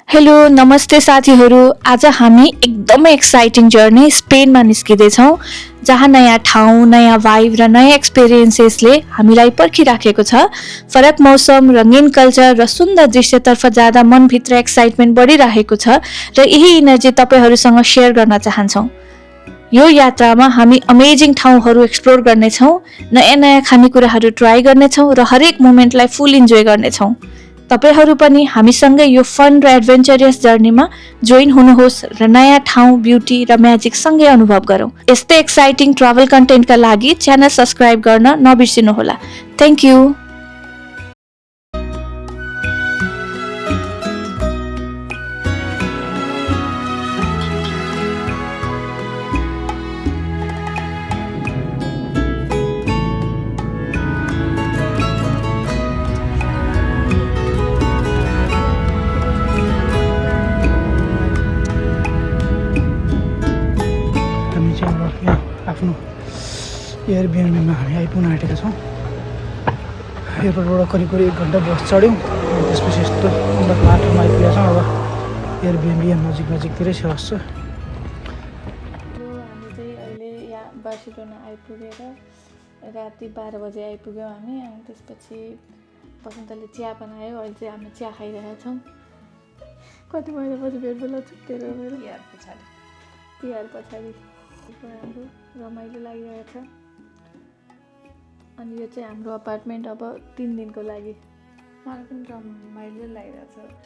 Hello नमस्ते साथीहरू। आज हामी एकदमै एक्साइटिङ जर्नी स्पेनमा निस्किँदैछौँ, जहाँ नयाँ ठाउँ, नयाँ वाइब र नयाँ एक्सपिरियन्सेसले हामीलाई पर्खिराखेको छ। फरक मौसम, रङ्गीन कल्चर र सुन्दर दृश्यतर्फ जाँदा मनभित्र एक्साइटमेन्ट बढिरहेको छ र यही इनर्जी तपाईँहरूसँग सेयर गर्न चाहन्छौँ। यो यात्रामा हामी अमेजिङ ठाउँहरू एक्सप्लोर गर्नेछौँ, नयाँ नयाँ खानेकुराहरू ट्राई गर्नेछौँ र हरेक मोमेन्टलाई फुल इन्जोय गर्नेछौँ। तपाईहरू पनि हामीसँगै यो फन र एडभेन्चरस जर्नीमा जोइन हुनुहोस् र नयाँ ठाउँ, ब्युटी र म्याजिक सँगै अनुभव गरौँ। यस्तै एक्साइटिङ ट्राभल कन्टेन्टका लागि च्यानल सब्स्क्राइब गर्न नबिर्सिनुहोला। Thank you. आफ्नो एयरबिएनबीमा हामी आइपुग्न आँटेका छौँ। एयरपोर्टबाट करिब 1 घन्टा बस चढ्यौँ। त्यसपछि यस्तो अन्त बाटोमा आइपुगेका छौँ। अब एयरबिएनबी नजिकतिरै छ जस्तो। हामी चाहिँ अहिले यहाँ बार्सिलोना आइपुगेर राति 12 बजे आइपुग्यौँ हामी। अनि त्यसपछि बसन्तले चिया बनायो। अहिले चाहिँ हामी चिया खाइरहेका छौँ। कति महिनापछि भेट बेला छुट्टिएर मेरो तिहार पछाडि हाम्रो रमाइलो लागिरहेको छ। अनि यो चाहिँ हाम्रो अपार्टमेन्ट अब 3 दिनको लागि। मलाई पनि रमाइलो लागिरहेको छ।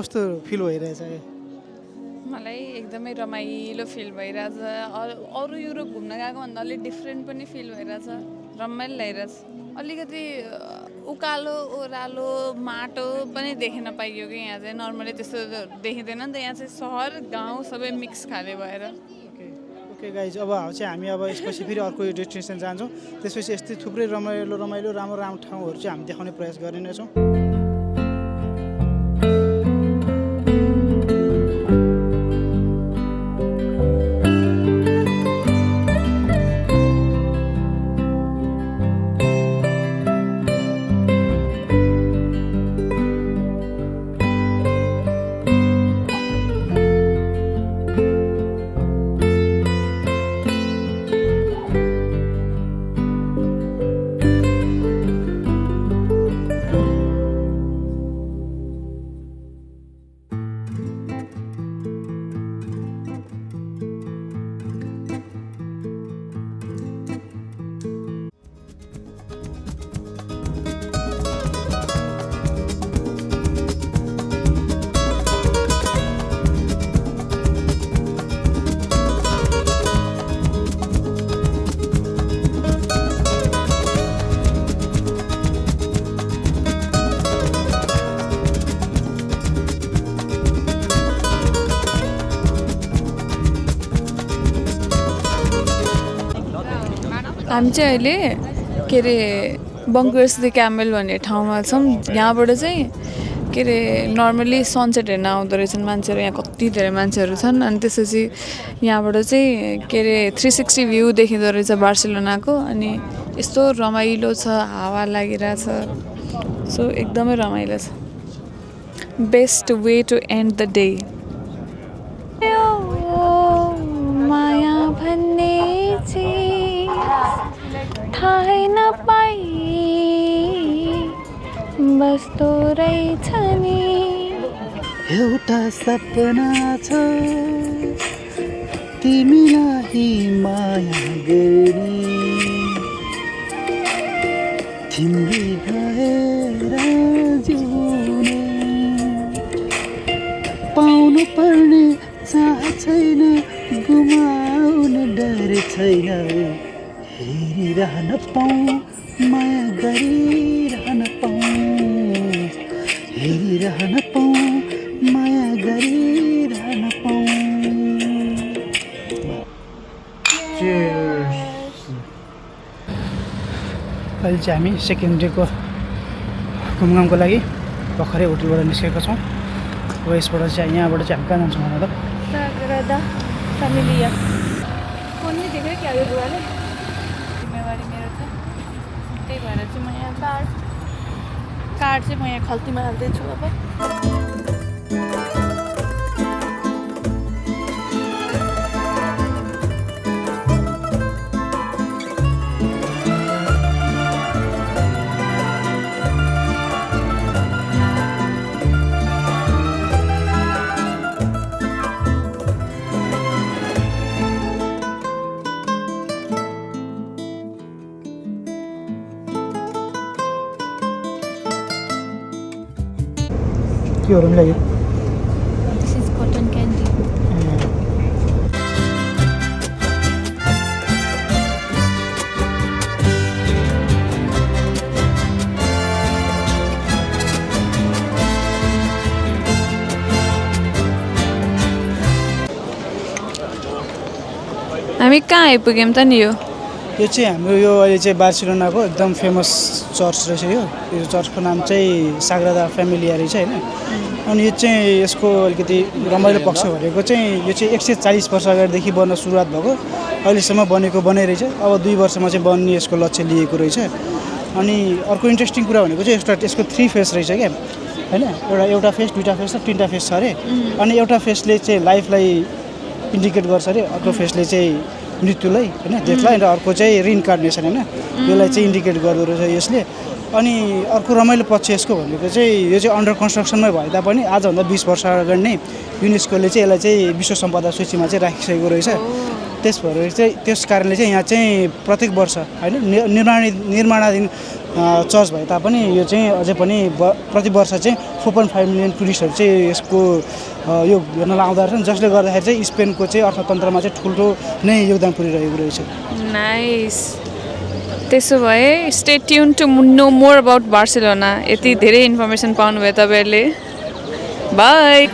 कस्तो फिल भइरहेछ? मलाई एकदमै रमाइलो फिल भइरहेछ। अरू युरोप घुम्न गएको भन्दा अलिक डिफ्रेन्ट पनि फिल भइरहेछ। रमाइलो लागिरहेछ। अलिकति उकालो ओह्रालो माटो पनि देख्न पाइयो कि यहाँ चाहिँ नर्मली त्यस्तो देखिँदैन नि त। यहाँ चाहिँ सहर गाउँ सबै मिक्स खाले भएर। ओके गाइज, अब चाहिँ हामी अब यसपछि फेरि अर्को डेस्टिनेसन जान्छौँ। त्यसपछि यस्तै थुप्रै रमाइलो राम्रो ठाउँहरू चाहिँ हामी देखाउने प्रयास गरिनेछौँ। हामी चाहिँ अहिले के अरे बङ्कर्स द क्यामेल भन्ने ठाउँमा छौँ। यहाँबाट चाहिँ के अरे नर्मली सनसेट हेर्न आउँदो रहेछन् मान्छेहरू। यहाँ कति धेरै मान्छेहरू छन्। अनि त्यसपछि यहाँबाट चाहिँ के अरे 360 भ्यू देखिँदो रहेछ बार्सिलोनाको। अनि यस्तो रमाइलो छ, हावा लागिरहेछ। सो एकदमै रमाइलो छ। Best way to end the day. माया भन्ने चिज थाहै नपाई बस्तो रहेछ नि। एउटा सपना छ तिमीलाई माया गर्ने, तिमी गएर जिउने पाउनु पर्ने चाह छैन, गुमाउनु डर छैन। हेरिरहन पाऊँ, माया गरिरहन पाऊँ, हेरिरहन पाऊँ, माया गरिरहन पाऊँ। अहिले चाहिँ हामी सेकेन्ड डेको घुमघामको लागि भर्खरै होटलबाट निस्केका छौँ। अब यसबाट चाहिँ यहाँबाट चाहिँ हामी कहाँ जान्छौँ भन्दा त साग्रादा फ्यामिलिया फोन नै देखेँ क्या यो बुवाले। जिम्मेवारी मेरो छ, त्यही भएर चाहिँ म यहाँ कार्ड चाहिँ म यहाँ खल्तीमा हाल्दैछु। अब के हो लाग्यो? This is cotton candy. हामी कहाँ आइपुग्यौँ त नि? यो चाहिँ हाम्रो यो अहिले चाहिँ बार्सिलोनाको एकदम फेमस चर्च रहेछ। यो चर्चको नाम चाहिँ साग्रादा फ्यामिलिया रहेछ होइन। अनि यो चाहिँ यसको अलिकति रमाइलो पक्ष भनेको चाहिँ यो चाहिँ 140 वर्ष अगाडिदेखि बन्न सुरुवात भएको, अहिलेसम्म बनै रहेछ। अब 2 वर्षमा चाहिँ बन्ने यसको लक्ष्य लिएको रहेछ। अनि अर्को इन्ट्रेस्टिङ कुरा भनेको चाहिँ यसको 3 फेस रहेछ क्या होइन। एउटा फेस, 2टा फेस र 3टा फेस छ अरे। अनि एउटा फेसले चाहिँ लाइफलाई इन्डिकेट गर्छ अरे, अर्को फेसले चाहिँ मृत्युलाई होइन, डेथलाई, र अर्को चाहिँ रिइन्कार्नेसन होइन, यसलाई चाहिँ इन्डिकेट गर्दो रहेछ यसले। अनि अर्को रमाइलो पक्ष यसको भनेको चाहिँ यो चाहिँ अन्डर कन्स्ट्रक्सनमै भए तापनि आजभन्दा 20 वर्ष अगाडि नै युनेस्कोले चाहिँ यसलाई चाहिँ विश्व सम्पदा सूचीमा चाहिँ राखिसकेको रहेछ। त्यस भएर चाहिँ त्यस कारणले चाहिँ यहाँ चाहिँ प्रत्येक वर्ष होइन निर्माणाधीन चर्च भए तापनि यो चाहिँ अझै पनि प्रति वर्ष चाहिँ 4.5 मिलियन टुरिस्टहरू चाहिँ यसको यो हेर्नलाई आउँदो रहेछन्, जसले गर्दाखेरि चाहिँ स्पेनको चाहिँ अर्थतन्त्रमा चाहिँ ठुलो नै योगदान पुऱ्याइरहेको रहेछ। नाइस। त्यसो भए stay tune to know more about Barcelona. यति धेरै इन्फर्मेसन पाउनुभयो तपाईँहरूले। बाई।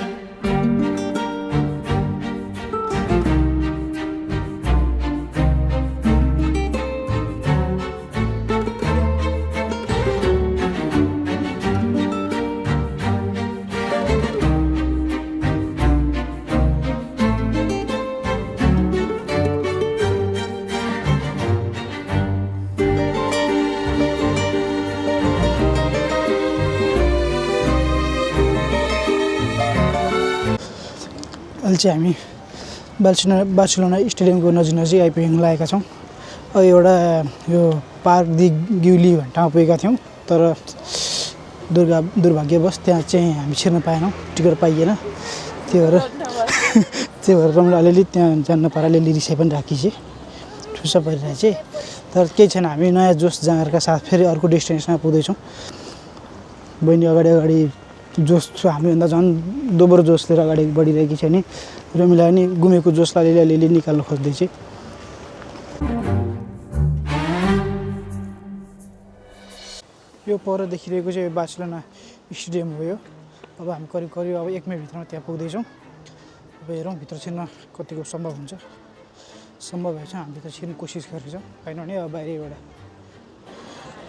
अहिले चाहिँ हामी बार्सिलोना स्टेडियमको नजिक आइपुग्न लागेका छौँ। एउटा यो पार्क दि ग्युली भन्ने ठाउँ पुगेका थियौँ, तर दुर्भाग्यवश त्यहाँ चाहिँ हामी छिर्न पाएनौँ, टिकट पाइएन। त्यही भएर रमले अलिअलि त्यहाँ जान्न पाराले रिसाइ पनि राखिछे, ठुसा परिरहेछ। तर केही छैन, हामी नयाँ जोस जाँगरका साथ फेरि अर्को डेस्टिनेसनमा पुग्दैछौँ। बहिनी अगाडि जोस छ, हामीभन्दा झन् दोब्रो जोस लिएर अगाडि बढिरहेकी छ नि। रमिलाई नि गुमेको जोसलाई अलिअलि निकाल्न खोज्दैछ। यो पर देखिरहेको चाहिँ बार्सिलोना स्टेडियम हो। यो अब हामी करिब 1 मिनट भित्रमा त्यहाँ पुग्दैछौँ। अब हेरौँ भित्र छिर्न कतिको सम्भव हुन्छ। सम्भव भएछ हामीले त छिर्ने कोसिस गरेको छौँ होइन भने अब बाहिरबाट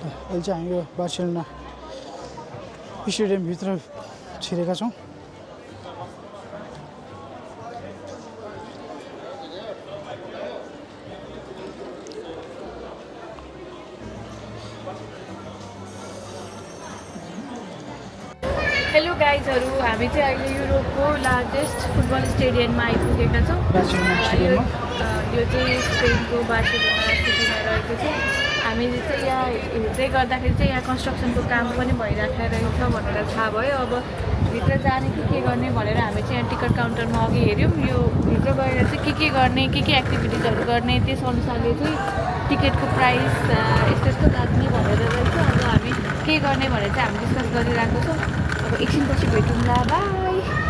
अहिले चाहिँ हामी यो बार्सिलोना स्टेडियमभित्र छिरेका छौँ हेलो गाइजहरू हामी चाहिँ अहिले युरोपको लार्जेस्ट फुटबल स्टेडियममा आइपुगेका छौँ बार्सिलोना स्टेडियममा यो चाहिँ स्पेनको बार्सिलोना सिटीमा रहेको छ हामीले चाहिँ यहाँ हेर्दै गर्दाखेरि चाहिँ यहाँ कन्स्ट्रक्सनको काम पनि भइराखेको रहेछ भनेर थाहा भयो अब भित्र जाने के गर्ने भनेर हामी चाहिँ यहाँ टिकट काउन्टरमा अघि हेऱ्यौँ यो भित्र गएर चाहिँ के गर्ने के एक्टिभिटिजहरू गर्ने त्यस अनुसारले चाहिँ टिकटको प्राइस यस्तो यस्तो लाग्ने भनेर रहेछ अब हामी के गर्ने भनेर चाहिँ हामी डिस्कस गरिरहेको छौँ अब एकछिनपछि भेटौँला बाई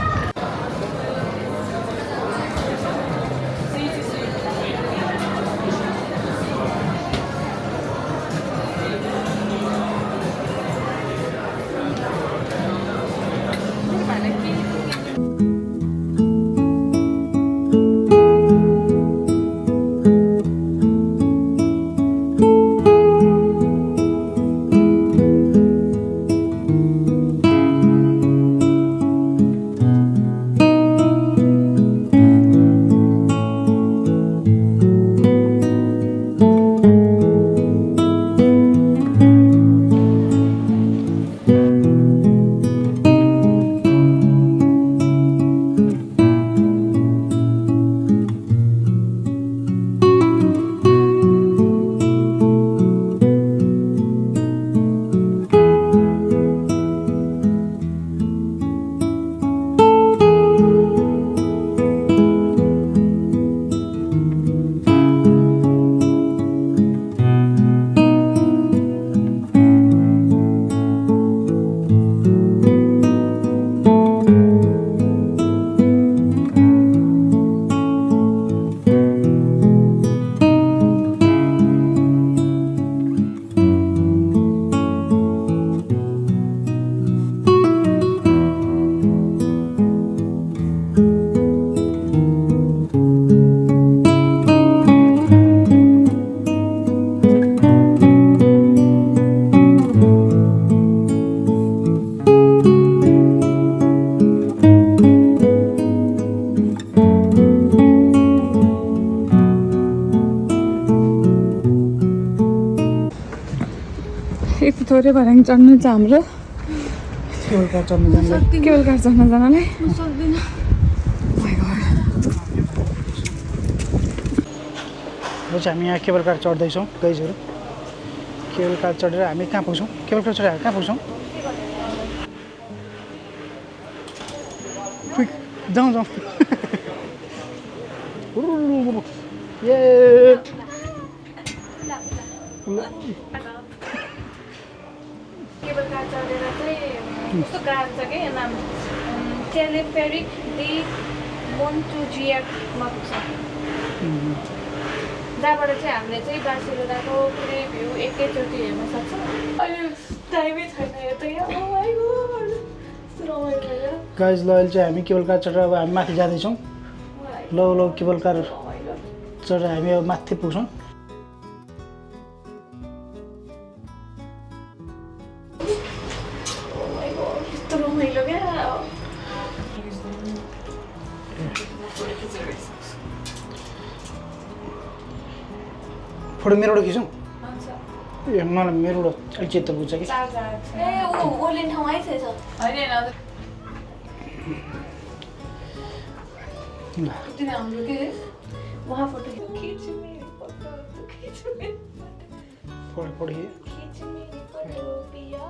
यति थोरै भएर चढ्नु छ हाम्रो केवल कार चढ्नु जाँदै केवल कार चढ्न जानलाई र चाहिँ हामी यहाँ केबल कार चढ्दैछौँ गाइजहरू केबल कार चढेर हामी कहाँ पुग्छौँ केबल कार चढेर कहाँ पुग्छौँ क्विक जाउँ जाउँ ए केबल कार चढेर चाहिँ कस्तो कार छ कि नाम टेलिफेरिक डी मोन्टुजियाकमा पुग्छ जहाँबाट चाहिँ हामीले चाहिँ बार्सिलोनाको पुरै भ्यू एकैचोटि हेर्न सक्छौँ अहिले टाइमै छैन यो त गाइज ल अहिले चाहिँ हामी केबल कार चढेर अब हामी माथि जाँदैछौँ ल केबल कार चढेर हामी अब माथि पुग्छौँ यस्तो रमाइलो क्या फोटो मेरोबाट खिचौँ ए मलाई मेरोबाट अलिक चित्त बुझ्छ कि ए ओर्लिने ठाउँ आइसकेछ होइन हाम्रो के वहाँ फोटो खिच्छु मेरी फोटो खिच्छु मेरी फोटो पढिए खिच्छु मेरी फोटो पिया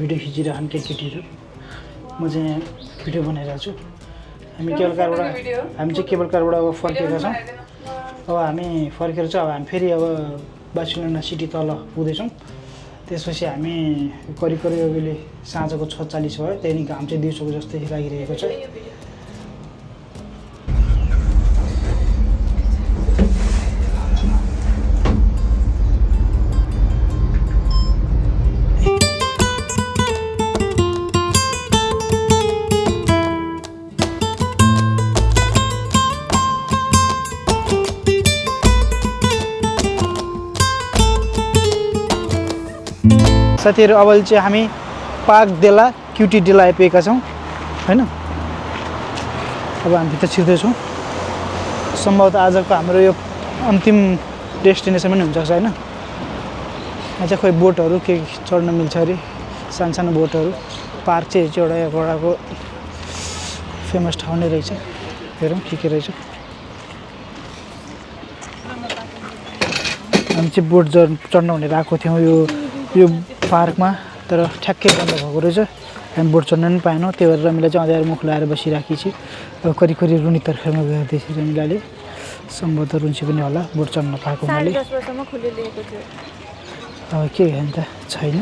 भिडियो खिचिरहन् केटीहरू म चाहिँ भिडियो बनाइरहेको छु हामी केबल कारबाट अब फर्केका छौँ अब हामी फर्केर चाहिँ अब हामी फेरि अब बार्सिलोना सिटी तल पुग्दैछौँ त्यसपछि हामी करिब अहिले साँझको 6:40 भयो त्यहाँदेखि घाम चाहिँ दिउँसोको जस्तै लागिरहेको छ साथीहरू अब चाहिँ हामी पार्क डेला क्युटी डेला आइपुगेका छौँ हैन अब हामी भित्र छिर्दैछौँ सम्भवतः आजको हाम्रो यो अन्तिम डेस्टिनेसन पनि हुनसक्छ होइन यहाँ चाहिँ खोइ बोटहरू के चढ्न मिल्छ अरे सानो बोटहरू पार्क चाहिँ एउटा एउटाको फेमस ठाउँ नै रहेछ हेरौँ के रहेछ हामी चाहिँ बोट चढ्न भनेर आएको थियौँ यो पार्कमा तर ठ्याक्कै बन्द भएको रहेछ हामी बोट चढ्न पनि पाएनौँ त्यही भएर रमिला चाहिँ अँध्यारो मुख लगाएर बसिराखेकी छि अब करिब रुनी तर्फमा गएपछि रमिलाले सम्भवतः रुन्सी पनि होला बोट चढ्न पाएको हुनाले अब के होइन त छैन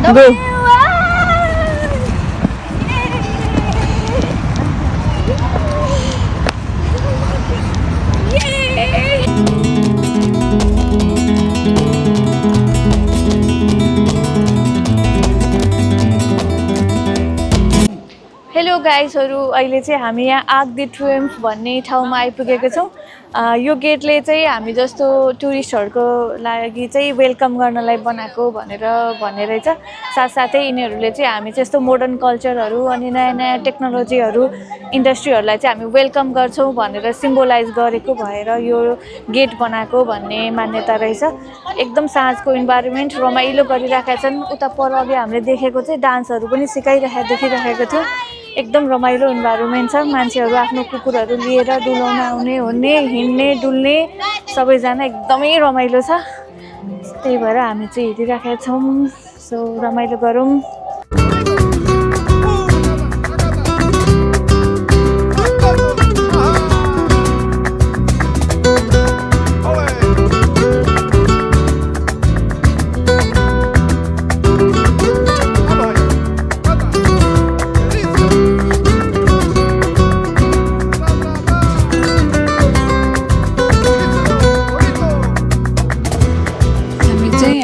Go. हेलो गाइजहरू अहिले चाहिँ हामी यहाँ आर्क दि ट्रियम्फ भन्ने ठाउँमा आइपुगेको छौँ यो गेटले चाहिँ हामी जस्तो टुरिस्टहरूको लागि चाहिँ वेलकम गर्नलाई बनाएको भन्ने रहेछ साथसाथै यिनीहरूले चाहिँ हामी चाहिँ यस्तो मोडर्न कल्चरहरू अनि नयाँ नयाँ टेक्नोलोजीहरू इन्डस्ट्रीहरूलाई चाहिँ हामी वेलकम गर्छौँ भनेर सिम्बोलाइज गरेको भएर यो गेट बनाएको भन्ने मान्यता रहेछ एकदम साँझको इन्भाइरोमेन्ट रमाइलो गरिरहेका छन् उता पर अघि हामीले देखेको चाहिँ डान्सहरू पनि देखिरहेको थियो एकदम रमाइलो इन्भाइरोमेन्ट छ मान्छेहरू आफ्नो कुकुरहरू लिएर डुलाउन आउने हुने हिँड्ने डुल्ने सबैजना एकदमै रमाइलो छ त्यही भएर हामी चाहिँ हेरिरहेका छौँ सो रमाइलो गरौँ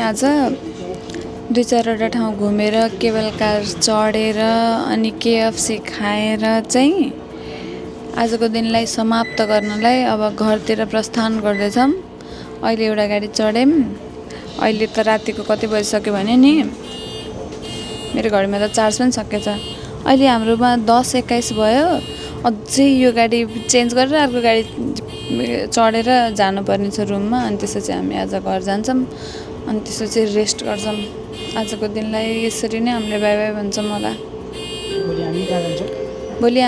आज 2-4वटा ठाउँ घुमेर केबल कार चढेर अनि केएफसी खाएर चाहिँ आजको दिनलाई समाप्त गर्नलाई अब घरतिर प्रस्थान गर्दैछौँ अहिले एउटा गाडी चढ्यौँ अहिले त रातिको कति बजिसक्यो भने नि मेरो घरमा त चार्ज पनि सकेछ अहिले हाम्रोमा 10:21 भयो अझै यो गाडी चेन्ज गरेर अर्को गाडी चढेर जानुपर्ने छ रुममा अनि त्यसपछि हामी आज घर जान्छौँ अनि त्यसपछि रेस्ट गर्छौँ आजको दिनलाई यसरी नै हामीले बाई बाई भन्छौँ होला भोलि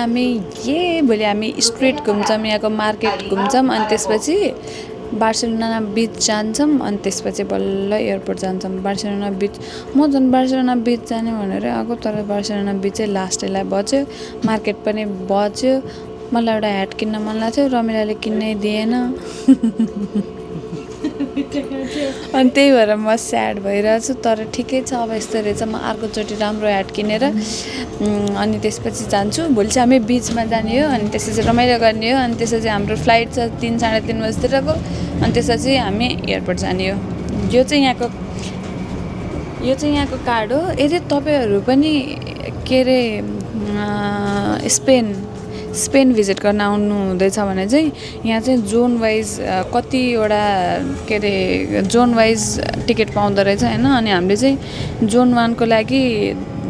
हामी स्ट्रिट घुम्छौँ यहाँको मार्केट घुम्छौँ अनि त्यसपछि बार्सिलोना बिच जान्छौँ अनि त्यसपछि बल्ल एयरपोर्ट जान्छौँ बार्सिलोना बिच म झन् बार्सिलोना बिच जाने भनेर आएको तर बार्सिलोना बिचै लास्टैलाई बज्यो मार्केट पनि बज्यो मलाई एउटा ह्याट किन्न मन लाग्थ्यो रमिलाले किन्नै दिएन अनि त्यही भएर म स्याड भइरहेको छु तर ठिकै छ अब यस्तो रहेछ म अर्कोचोटि राम्रो ह्याट किनेर अनि त्यसपछि जान्छु भोलि चाहिँ हामी बिचमा जाने हो अनि त्यसपछि रमाइलो गर्ने हो अनि त्यसपछि हाम्रो फ्लाइट छ 3 साढे 3 बजीतिरको अनि त्यसपछि हामी एयरपोर्ट जाने हो यो चाहिँ यहाँको कार्ड हो यदि तपाईँहरू पनि के अरे स्पेन भिजिट गर्न आउनु हुँदैछ भने चाहिँ यहाँ चाहिँ जोन वाइज कतिवटा के अरे जोन वाइज टिकट पाउँदो रहेछ होइन अनि हामीले चाहिँ जोन 1 को लागि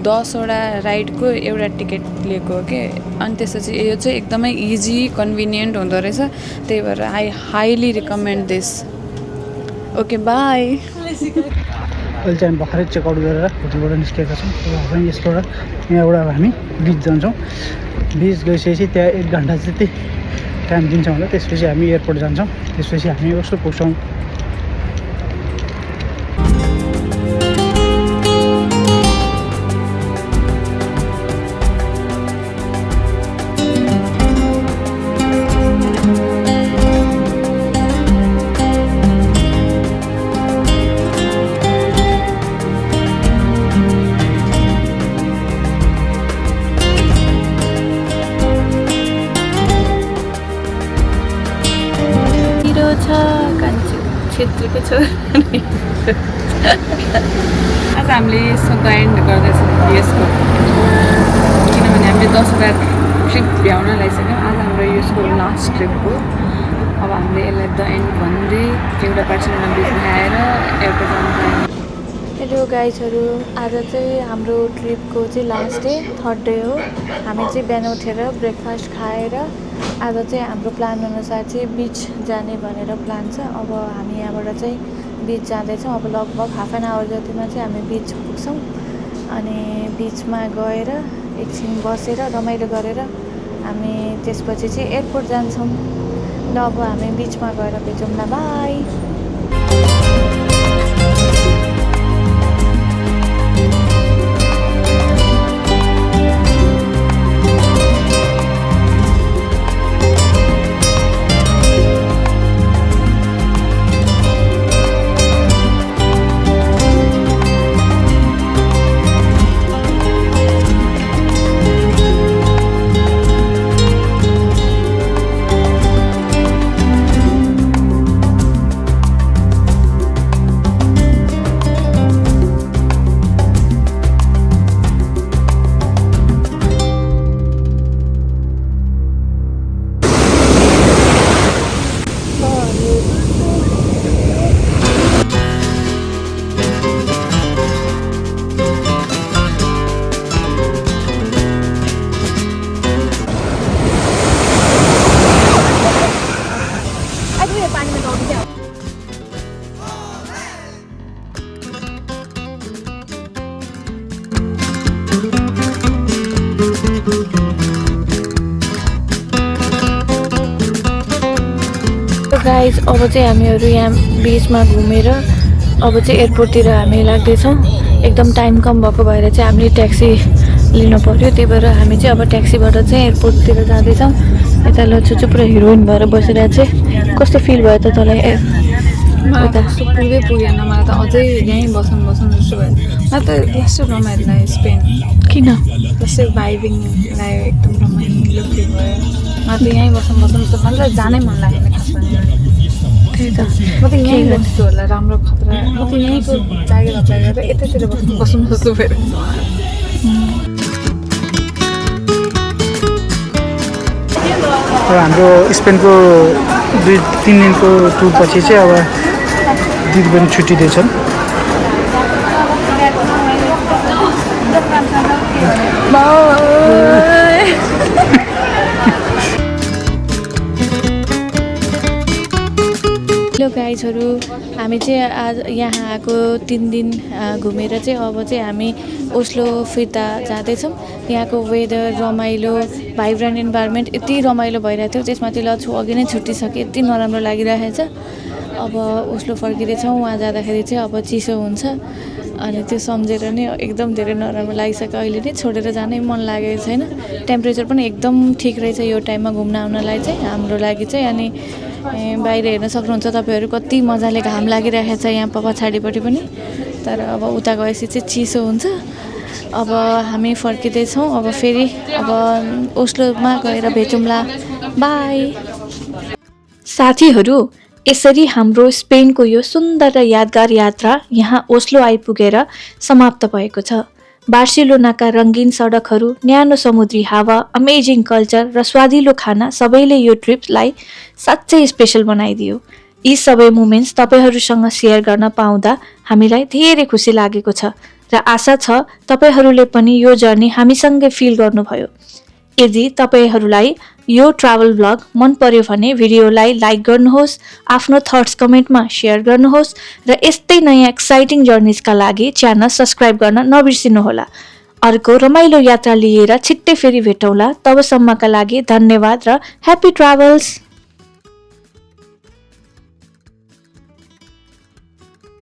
10वटा राइडको एउटा टिकट लिएको हो कि अनि त्यसपछि यो चाहिँ एकदमै इजी कन्भिनियन्ट हुँदो रहेछ त्यही भएर I highly recommend this okay by अहिले चाहिँ हामी भर्खरै चेकआउट गरेर होटलबाट निस्केका छौँ अब यसबाट यहाँबाट हामी बिच जान्छौँ बिच गइसकेपछि त्यहाँ 1 घन्टा जति टाइम दिन्छ होला त्यसपछि हामी एयरपोर्ट जान्छौँ त्यसपछि हामी उसो पुग्छौँ छेत्रीको छोरा आज हामीले यसो द एन्ड गर्दैछौँ यसको किनभने हामीले 10वटा ट्रिप भ्याउन लागिसक्यौँ आज हाम्रो यसको लास्ट ट्रिप हो अब हामीले यसलाई द एन्ड भन्दै एउटा पार्सनमा बिचमा आएर एयरपोर्ट जानु पायौँ हेलो गाइजहरू आज चाहिँ हाम्रो ट्रिपको चाहिँ लास्ट डे 3rd डे हो हामी चाहिँ बिहान उठेर ब्रेकफास्ट खाएर आज चाहिँ हाम्रो प्लान अनुसार चाहिँ बिच जाने भनेर प्लान छ अब हामी यहाँबाट चाहिँ बिच जाँदैछौँ अब लगभग हाफ एन आवर जतिमा चाहिँ हामी बिच पुग्छौँ अनि बिचमा गएर एकछिन बसेर रमाइलो गरेर हामी त्यसपछि चाहिँ एयरपोर्ट जान्छौँ ल अब हामी बिचमा गएर भेटौँ न बाई गाइज अब चाहिँ हामीहरू यहाँ बिचमा घुमेर अब चाहिँ एयरपोर्टतिर हामी लाग्दैछौँ एकदम टाइम कम भएको भएर चाहिँ हामीले ट्याक्सी लिनु पर्यो त्यही भएर हामी चाहिँ अब ट्याक्सीबाट चाहिँ एयरपोर्टतिर जाँदैछौँ यता लछु पुरा हिरोइन भएर बसिरहेको चाहिँ कस्तो फिल भयो त तँलाई मलाई त कस्तो पुगै पुगेन मलाई त अझै यहीँ बसौँ जस्तो भयो मलाई त यस्तो रमाइलो लाग्यो स्पेन किन जस्तै भाइबिङ लाग्यो एकदम रमाइलो फिल भयो मलाई त यहीँ बसौँ जस्तो मलाई त जानै मन लागेन खासमा त्यही त म त यहीँ बस्छु होला राम्रो खतरा म त यहीँको जागिर गरेर यतैतिर बसौँ जस्तो भयो हाम्रो स्पेनको 2-3 दिनको टुर पछि चाहिँ अब दिदी पनि छुट्टिँदैछन् हेलो गाइजहरू हामी चाहिँ आज यहाँ आएको 3 दिन घुमेर चाहिँ अब चाहिँ हामी ओस्लो फिर्ता जाँदैछौँ यहाँको वेदर रमाइलो भाइब्रेन्ट इन्भाइरोमेन्ट यति रमाइलो भइरहेको थियो त्यसमाथि लछु अघि नै छुट्टिसक्यो यति नराम्रो लागिरहेको छ अब ओस्लो फर्किँदैछौँ वहाँ जाँदाखेरि चाहिँ अब चिसो हुन्छ अनि त्यो सम्झेर नै एकदम धेरै नराम्रो लागिसक्यो। अहिले नै छोडेर जानै मन लागेको छैन। टेम्परेचर पनि एकदम ठिक रहेछ यो टाइममा घुम्न आउनलाई चाहिँ हाम्रो लागि चाहिँ। अनि बाहिर हेर्न सक्नुहुन्छ तपाईँहरू कति मजाले घाम लागिरहेको छ यहाँ पछाडिपट्टि पनि। तर अब उता गएपछि चाहिँ चिसो हुन्छ। अब हामी फर्किँदैछौँ। अब फेरि अब ओस्लोमा गएर भेटौँला। बाई साथीहरू, यसरी हाम्रो स्पेनको यो सुन्दर र यादगार यात्रा यहाँ ओस्लो आइपुगेर समाप्त भएको छ। बार्सिलोनाका रङ्गीन सडकहरू, न्यानो समुद्री हावा, अमेजिङ कल्चर र स्वादिलो खाना सबैले यो ट्रिपलाई साँच्चै स्पेसल बनाइदियो। यी सबै मोमेन्ट्स तपाईँहरूसँग सेयर गर्न पाउँदा हामीलाई धेरै खुसी लागेको छ र आशा छ तपाईँहरूले पनि यो जर्नी हामीसँगै फिल गर्नुभयो। यदि तपाईँहरूलाई यो ट्राभल ब्लग मन पर्यो भने भिडियोलाई लाइक गर्नुहोस्, आफ्नो थट्स कमेन्टमा सेयर गर्नुहोस् र यस्तै नयाँ एक्साइटिङ जर्नीजका लागि च्यानल सब्सक्राइब गर्न नबिर्सिनुहोला। अर्को रमाइलो यात्रा लिएर छिट्टै फेरि भेटौँला। तबसम्मका लागि धन्यवाद र ह्याप्पी ट्राभल्स।